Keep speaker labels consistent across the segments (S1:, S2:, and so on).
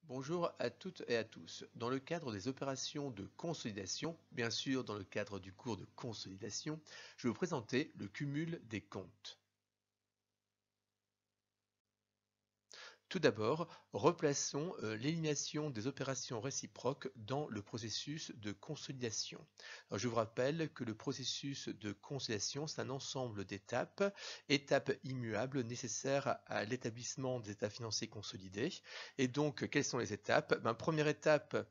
S1: Bonjour à toutes et à tous. Dans le cadre des opérations de consolidation, bien sûr dans le cadre du cours de consolidation, je vais vous présenter le cumul des comptes. Tout d'abord, replaçons l'élimination des opérations réciproques dans le processus de consolidation. Alors, je vous rappelle que le processus de consolidation, c'est un ensemble d'étapes, étapes immuables nécessaires à l'établissement des états financiers consolidés. Et donc, quelles sont les étapes? Première étape,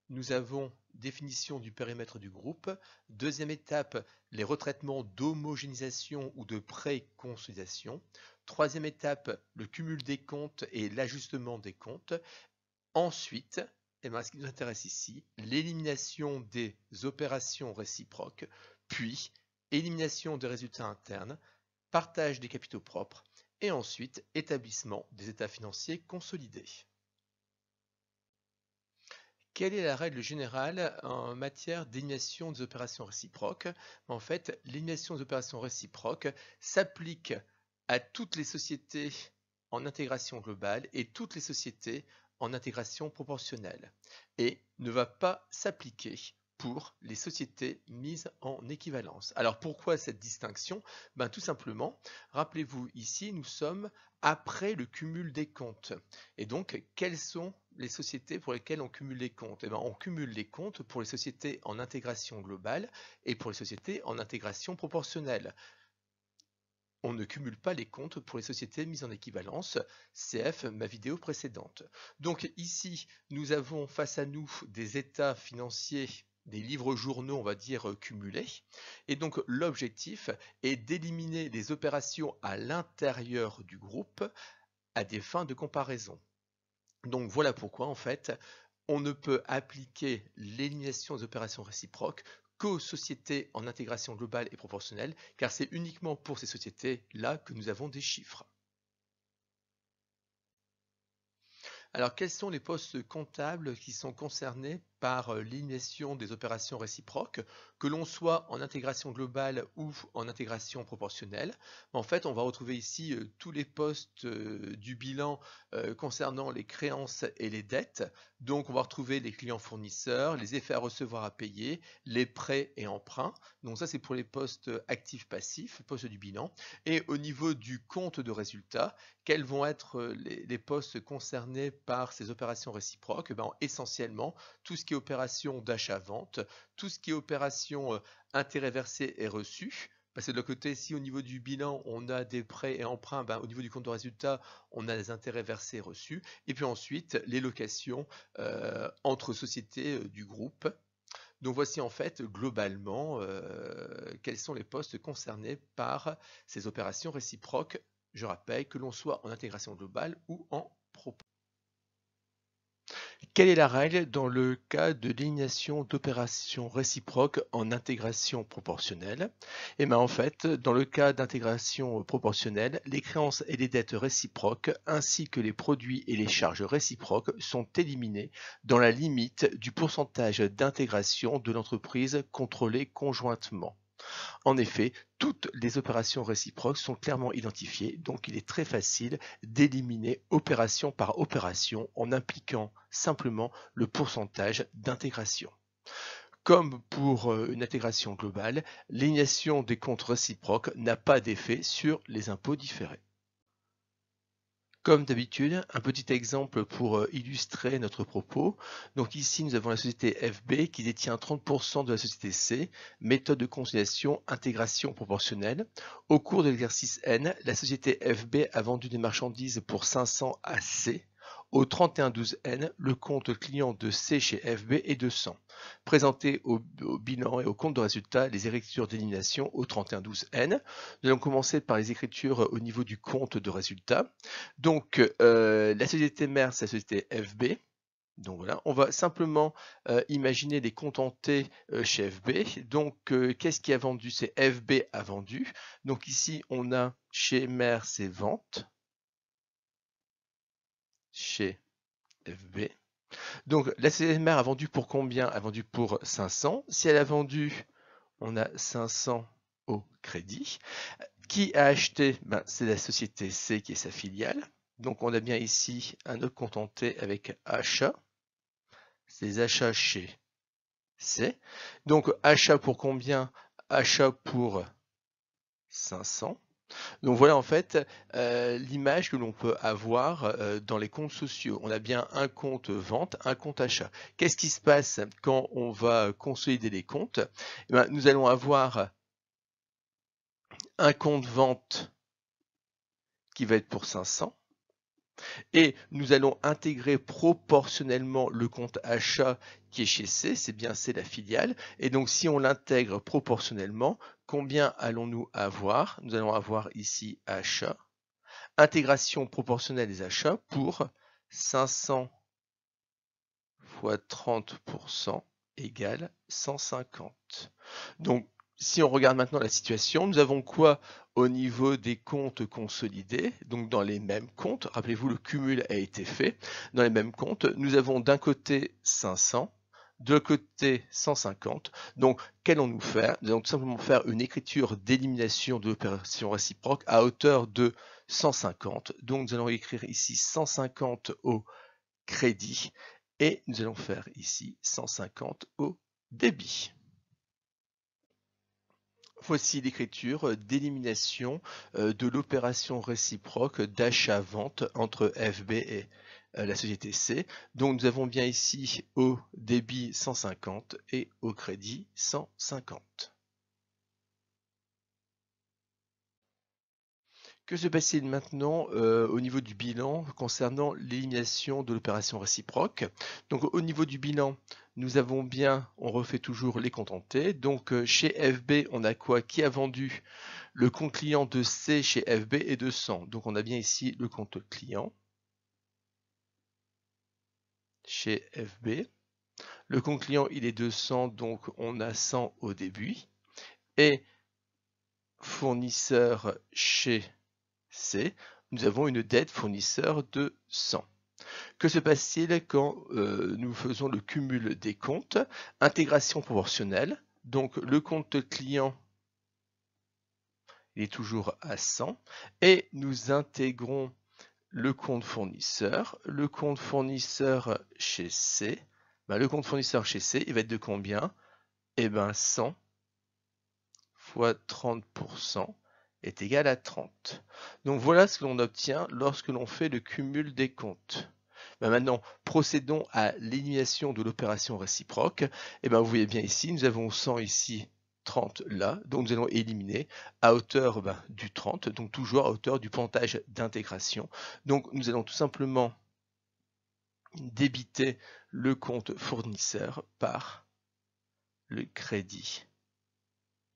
S1: nous avons définition du périmètre du groupe. Deuxième étape, les retraitements d'homogénéisation ou de pré-consolidation. Troisième étape, le cumul des comptes et l'ajustement des comptes. Ensuite, ce qui nous intéresse ici, l'élimination des opérations réciproques, puis élimination des résultats internes, partage des capitaux propres et ensuite établissement des états financiers consolidés. Quelle est la règle générale en matière d'élimination des opérations réciproques? En fait, l'élimination des opérations réciproques s'applique à toutes les sociétés en intégration globale et toutes les sociétés en intégration proportionnelle et ne va pas s'appliquer pour les sociétés mises en équivalence. Alors pourquoi cette distinction? Tout simplement, rappelez-vous ici, nous sommes après le cumul des comptes. Et donc, quelles sont les sociétés pour lesquelles on cumule les comptes? On cumule les comptes pour les sociétés en intégration globale et pour les sociétés en intégration proportionnelle. On ne cumule pas les comptes pour les sociétés mises en équivalence, CF ma vidéo précédente. Donc ici, nous avons face à nous des états financiers, des livres journaux, on va dire, cumulés. Et donc l'objectif est d'éliminer les opérations à l'intérieur du groupe à des fins de comparaison. Donc voilà pourquoi en fait on ne peut appliquer l'élimination des opérations réciproques qu'aux sociétés en intégration globale et proportionnelle, car c'est uniquement pour ces sociétés-là que nous avons des chiffres. Alors, quels sont les postes comptables qui sont concernés par l'élimination des opérations réciproques, que l'on soit en intégration globale ou en intégration proportionnelle? En fait, on va retrouver ici tous les postes du bilan concernant les créances et les dettes. Donc, on va retrouver les clients fournisseurs, les effets à recevoir à payer, les prêts et emprunts. Donc, ça, c'est pour les postes actifs-passifs, postes du bilan. Et au niveau du compte de résultat, quels vont être les postes concernés par ces opérations réciproques? Essentiellement, tout ce qui est opération d'achat-vente, tout ce qui est opération intérêt versé et reçu. Parce que de l'autre côté, si au niveau du bilan, on a des prêts et emprunts, au niveau du compte de résultat, on a des intérêts versés et reçus. Et puis ensuite, les locations entre sociétés du groupe. Donc voici en fait globalement quels sont les postes concernés par ces opérations réciproques. Je rappelle que l'on soit en intégration globale ou en proportion. Quelle est la règle dans le cas de l'élimination d'opérations réciproques en intégration proportionnelle? En fait, dans le cas d'intégration proportionnelle, les créances et les dettes réciproques ainsi que les produits et les charges réciproques sont éliminés dans la limite du pourcentage d'intégration de l'entreprise contrôlée conjointement. En effet, toutes les opérations réciproques sont clairement identifiées, donc il est très facile d'éliminer opération par opération en impliquant simplement le pourcentage d'intégration. Comme pour une intégration globale, l'élimination des comptes réciproques n'a pas d'effet sur les impôts différés. Comme d'habitude, un petit exemple pour illustrer notre propos. Donc ici, nous avons la société FB qui détient 30% de la société C, méthode de conciliation, intégration proportionnelle. Au cours de l'exercice N, la société FB a vendu des marchandises pour 500 à C. Au 31/12/N, le compte client de C chez FB est de 100. Présenter au bilan et au compte de résultat les écritures d'élimination au 31/12/N. Nous allons commencer par les écritures au niveau du compte de résultat. Donc, la société mère, c'est la société FB. Donc voilà, on va simplement imaginer les comptes en T chez FB. Donc, qu'est-ce qui a vendu? C'est FB a vendu. Donc ici, on a chez mère, c'est vente. Chez FB. Donc, la société mère a vendu pour combien? A vendu pour 500. Si elle a vendu, on a 500 au crédit. Qui a acheté? C'est la société C qui est sa filiale. Donc on a bien ici un autre compte en T avec achat. C'est les achats chez C. Donc achat pour combien? Achat pour 500. Donc voilà en fait l'image que l'on peut avoir dans les comptes sociaux. On a bien un compte vente, un compte achat. Qu'est-ce qui se passe quand on va consolider les comptes? Eh bien, nous allons avoir un compte vente qui va être pour 500 et nous allons intégrer proportionnellement le compte achat qui est chez C, c'est bien C la filiale, et donc si on l'intègre proportionnellement, combien allons-nous avoir? Nous allons avoir ici achat, intégration proportionnelle des achats pour 500 fois 30% égale 150. Donc, si on regarde maintenant la situation, nous avons quoi au niveau des comptes consolidés? Donc, dans les mêmes comptes, rappelez-vous, le cumul a été fait. Dans les mêmes comptes, nous avons d'un côté 500, de l'autre côté 150. Donc, qu'allons-nous faire? Nous allons tout simplement faire une écriture d'élimination de l'opération réciproque à hauteur de 150. Donc, nous allons écrire ici 150 au crédit et nous allons faire ici 150 au débit. Voici l'écriture d'élimination de l'opération réciproque d'achat-vente entre FB et la société C. Donc nous avons bien ici au débit 150 et au crédit 150. Que se passe-t-il maintenant au niveau du bilan concernant l'élimination de l'opération réciproque? Donc au niveau du bilan, nous avons bien, on refait toujours les comptes en T. Donc chez FB, on a quoi? Qui a vendu? Le compte client de C chez FB est de 100. Donc on a bien ici le compte client chez FB. Le compte client, il est de 100, donc on a 100 au début. Et fournisseur chez C, nous avons une dette fournisseur de 100. Que se passe-t-il quand nous faisons le cumul des comptes? Intégration proportionnelle. Donc le compte client il est toujours à 100 et nous intégrons le compte fournisseur. Le compte fournisseur chez C, le compte fournisseur chez C, il va être de combien? Eh bien 100 fois 30% est égal à 30. Donc voilà ce que l'on obtient lorsque l'on fait le cumul des comptes. Maintenant, procédons à l'élimination de l'opération réciproque. Vous voyez bien ici, nous avons 100 ici, 30 là, donc nous allons éliminer à hauteur du 30, donc toujours à hauteur du pourcentage d'intégration. Donc nous allons tout simplement débiter le compte fournisseur par le crédit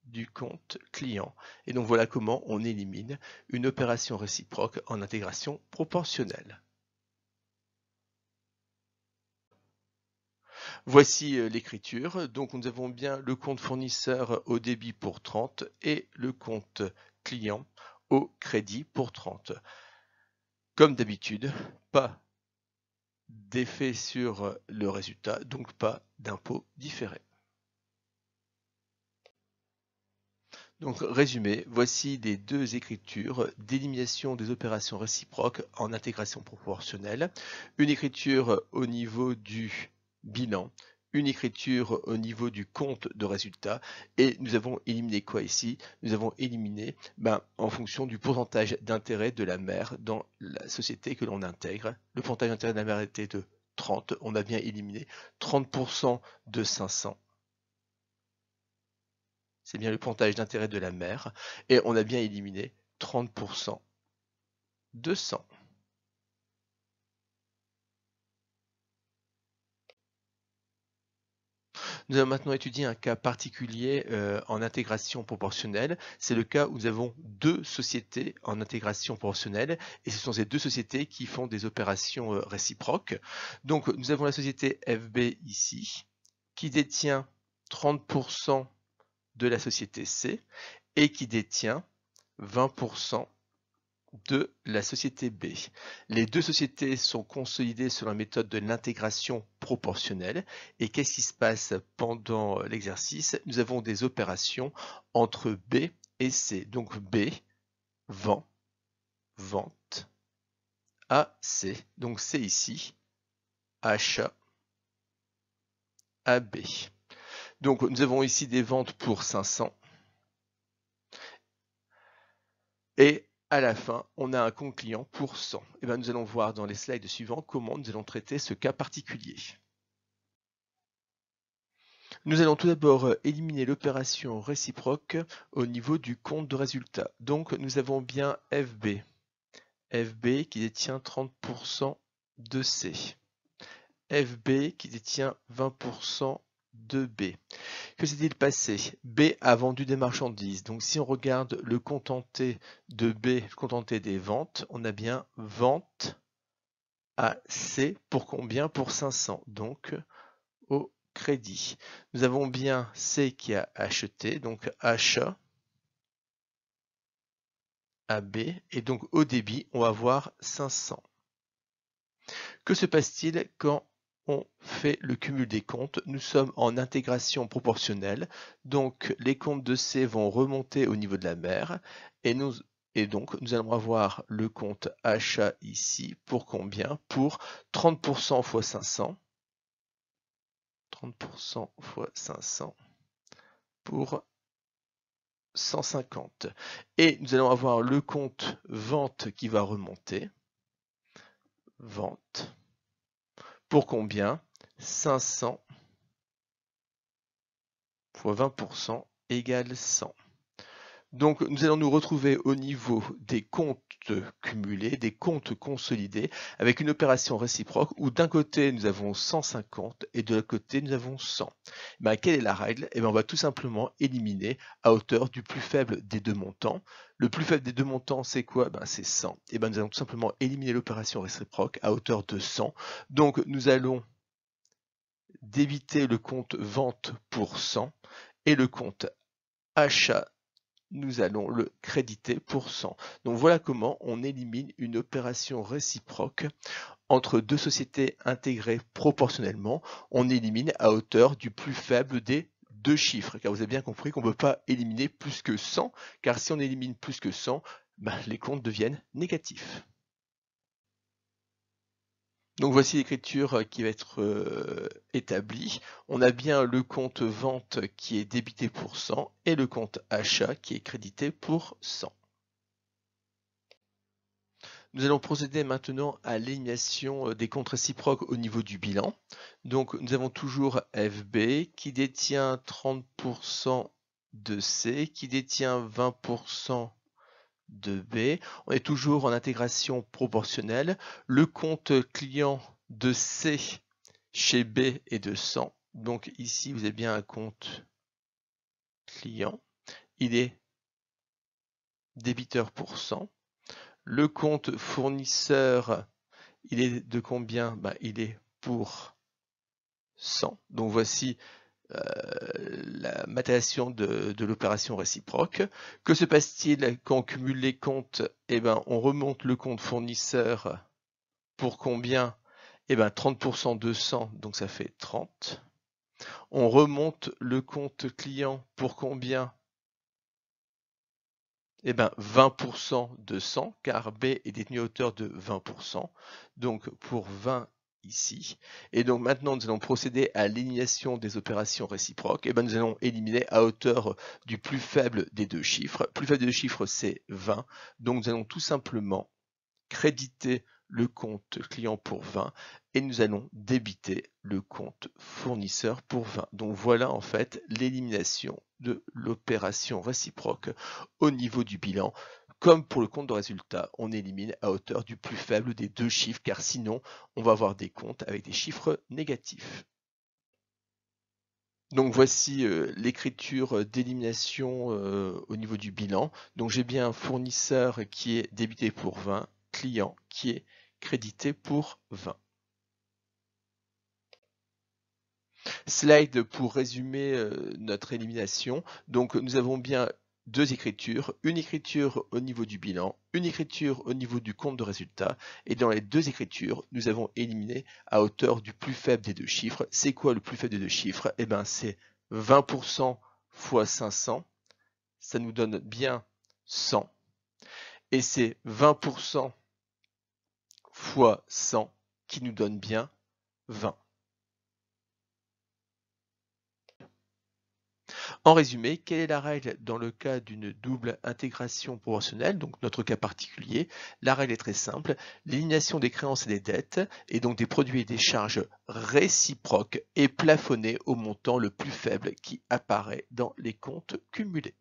S1: du compte client. Et donc voilà comment on élimine une opération réciproque en intégration proportionnelle. Voici l'écriture. Donc nous avons bien le compte fournisseur au débit pour 30 et le compte client au crédit pour 30. Comme d'habitude, pas d'effet sur le résultat, donc pas d'impôt différé. Donc résumé, voici les deux écritures d'élimination des opérations réciproques en intégration proportionnelle. Une écriture au niveau du bilan, une écriture au niveau du compte de résultat et nous avons éliminé quoi ici? Nous avons éliminé en fonction du pourcentage d'intérêt de la mère dans la société que l'on intègre. Le pourcentage d'intérêt de la mère était de 30, on a bien éliminé 30% de 500. C'est bien le pourcentage d'intérêt de la mère, et on a bien éliminé 30% de 100. Nous allons maintenant étudier un cas particulier en intégration proportionnelle. C'est le cas où nous avons deux sociétés en intégration proportionnelle, et ce sont ces deux sociétés qui font des opérations réciproques. Donc nous avons la société FB ici, qui détient 30% de la société C, et qui détient 20% de la société B. Les deux sociétés sont consolidées selon la méthode de l'intégration proportionnelle. Et qu'est-ce qui se passe pendant l'exercice? Nous avons des opérations entre B et C. Donc B vend, vente, AC. Donc c'est ici H, AB. Donc nous avons ici des ventes pour 500. Et à la fin, on a un compte client pour 100. Et bien, nous allons voir dans les slides suivants comment nous allons traiter ce cas particulier. Nous allons tout d'abord éliminer l'opération réciproque au niveau du compte de résultat. Donc nous avons bien FB. FB qui détient 30% de C. FB qui détient 20% de B. Que s'est-il passé? B a vendu des marchandises. Donc si on regarde le contenté de B, le contenté des ventes, on a bien vente à C pour combien? Pour 500. Donc au crédit. Nous avons bien C qui a acheté, donc achat à B. Et donc au débit, on va voir 500. Que se passe-t-il quand on fait le cumul des comptes? Nous sommes en intégration proportionnelle, donc les comptes de C vont remonter au niveau de la mère, et donc nous allons avoir le compte achat ici pour combien? Pour 30% fois 500. 30% fois 500 pour 150. Et nous allons avoir le compte vente qui va remonter. Vente. Pour combien? 500 fois 20% égale 100. Donc nous allons nous retrouver au niveau des comptes cumulés, des comptes consolidés, avec une opération réciproque où d'un côté nous avons 150 et de l'autre côté nous avons 100. Quelle est la règle? On va tout simplement éliminer à hauteur du plus faible des deux montants. Le plus faible des deux montants, c'est quoi? C'est 100. Nous allons tout simplement éliminer l'opération réciproque à hauteur de 100. Donc nous allons débiter le compte vente pour 100 et le compte achat, nous allons le créditer pour 100. Donc voilà comment on élimine une opération réciproque entre deux sociétés intégrées proportionnellement. On élimine à hauteur du plus faible des deux chiffres, car vous avez bien compris qu'on ne peut pas éliminer plus que 100, car si on élimine plus que 100, les comptes deviennent négatifs. Donc voici l'écriture qui va être établie. On a bien le compte vente qui est débité pour 100 et le compte achat qui est crédité pour 100. Nous allons procéder maintenant à l'élimination des comptes réciproques au niveau du bilan. Donc nous avons toujours FB qui détient 30% de C, qui détient 20% de B. On est toujours en intégration proportionnelle. Le compte client de C chez B est de 100. Donc ici, vous avez bien un compte client. Il est débiteur pour 100. Le compte fournisseur, il est de combien? Il est pour 100. Donc voici la matérialisation de l'opération réciproque. Que se passe-t-il quand on cumule les comptes? On remonte le compte fournisseur pour combien? 30% de 100, donc ça fait 30. On remonte le compte client pour combien? 20% de 100, car B est détenu à hauteur de 20%. Donc pour 20 ici. Et donc maintenant, nous allons procéder à l'élimination des opérations réciproques. Nous allons éliminer à hauteur du plus faible des deux chiffres. Le plus faible des deux chiffres, c'est 20. Donc nous allons tout simplement créditer le compte client pour 20 et nous allons débiter le compte fournisseur pour 20. Donc voilà en fait l'élimination de l'opération réciproque au niveau du bilan. Comme pour le compte de résultat, on élimine à hauteur du plus faible des deux chiffres, car sinon on va avoir des comptes avec des chiffres négatifs. Donc voici l'écriture d'élimination au niveau du bilan. Donc j'ai bien un fournisseur qui est débité pour 20, client qui est crédité pour 20. Slide pour résumer notre élimination. Donc nous avons bien deux écritures, une écriture au niveau du bilan, une écriture au niveau du compte de résultat, et dans les deux écritures, nous avons éliminé à hauteur du plus faible des deux chiffres. C'est quoi le plus faible des deux chiffres? C'est 20% fois 500, ça nous donne bien 100, et c'est 20% fois 100 qui nous donne bien 20. En résumé, quelle est la règle dans le cas d'une double intégration proportionnelle, donc notre cas particulier? La règle est très simple, l'élimination des créances et des dettes, et donc des produits et des charges réciproques, est plafonnée au montant le plus faible qui apparaît dans les comptes cumulés.